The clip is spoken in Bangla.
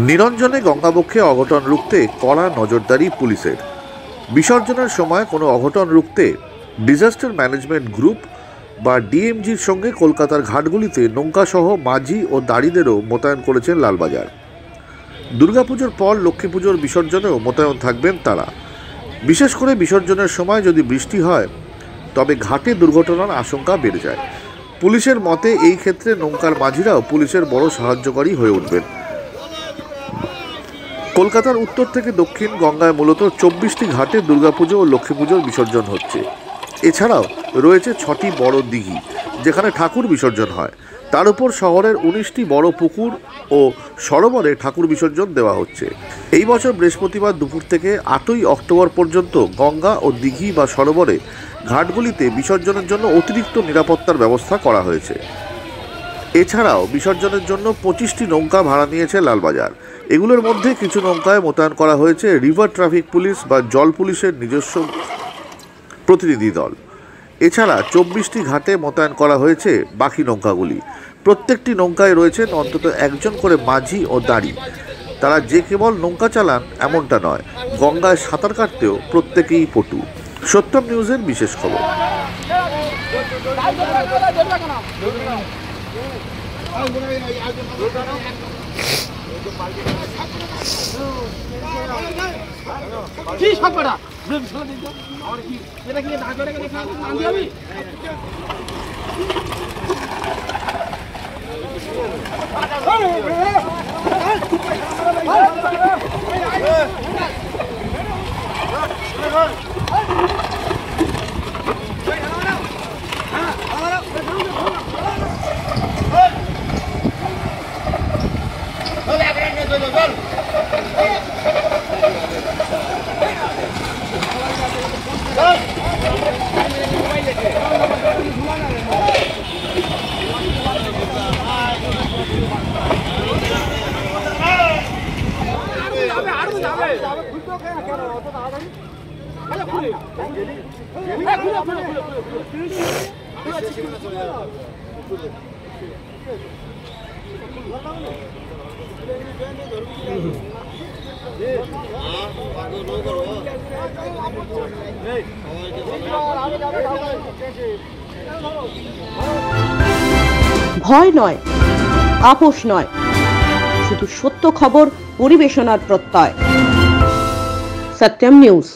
নিরঞ্জনে গঙ্গাবক্ষে অঘটন রুখতে কড়া নজরদারি পুলিশের। বিসর্জনের সময় কোনো অঘটন রুখতে ডিজাস্টার ম্যানেজমেন্ট গ্রুপ বা ডিএমজির সঙ্গে কলকাতার ঘাটগুলিতে নৌকাসহ মাঝি ও দাঁড়িদেরও মোতায়েন করেছেন লালবাজার। দুর্গাপুজোর পর লক্ষ্মী পুজোর বিসর্জনেও মোতায়েন থাকবেন তারা। বিশেষ করে বিসর্জনের সময় যদি বৃষ্টি হয় তবে ঘাটে দুর্ঘটনার আশঙ্কা বেড়ে যায়। পুলিশের মতে এই ক্ষেত্রে নৌকার মাঝিরাও পুলিশের বড় সাহায্যকারী হয়ে উঠবেন। কলকাতার উত্তর থেকে দক্ষিণ গঙ্গায় মূলত 24টি ঘাটে দুর্গাপুজো ও লক্ষ্মী পুজোর বিসর্জন হচ্ছে। এছাড়াও রয়েছে 6টি বড় দিঘি যেখানে ঠাকুর বিসর্জন হয়। তার উপর শহরের 19টি বড় পুকুর ও সরোবরে ঠাকুর বিসর্জন দেওয়া হচ্ছে। এই বছর বৃহস্পতিবার দুপুর থেকে 8ই অক্টোবর পর্যন্ত গঙ্গা ও দিঘি বা সরোবরে ঘাটগুলিতে বিসর্জনের জন্য অতিরিক্ত নিরাপত্তার ব্যবস্থা করা হয়েছে। এছাড়াও বিসর্জনের জন্য 25টি নৌকা ভাড়া নিয়েছে লালবাজার। এগুলোর মধ্যে কিছু নৌকায় মোতায়েন করা হয়েছে রিভার ট্রাফিক পুলিশ বা জল পুলিশের নিজস্ব প্রতিনিধি দল। এছাড়া 24টি ঘাটে মোতায়েন করা হয়েছে বাকি নৌকাগুলি। প্রত্যেকটি নৌকায় রয়েছেন অন্তত একজন করে মাঝি ও দাঁড়ি। তারা যে কেবল নৌকা চালান এমনটা নয়, গঙ্গায় সাঁতার কাটতেও প্রত্যেকেই পটু। সত্যম নিউজের বিশেষ খবর। ভয় নয়, আপোষ নয়, শুধু সত্য খবর পরিবেশনার প্রত্যয়। সত্যম নিউজ।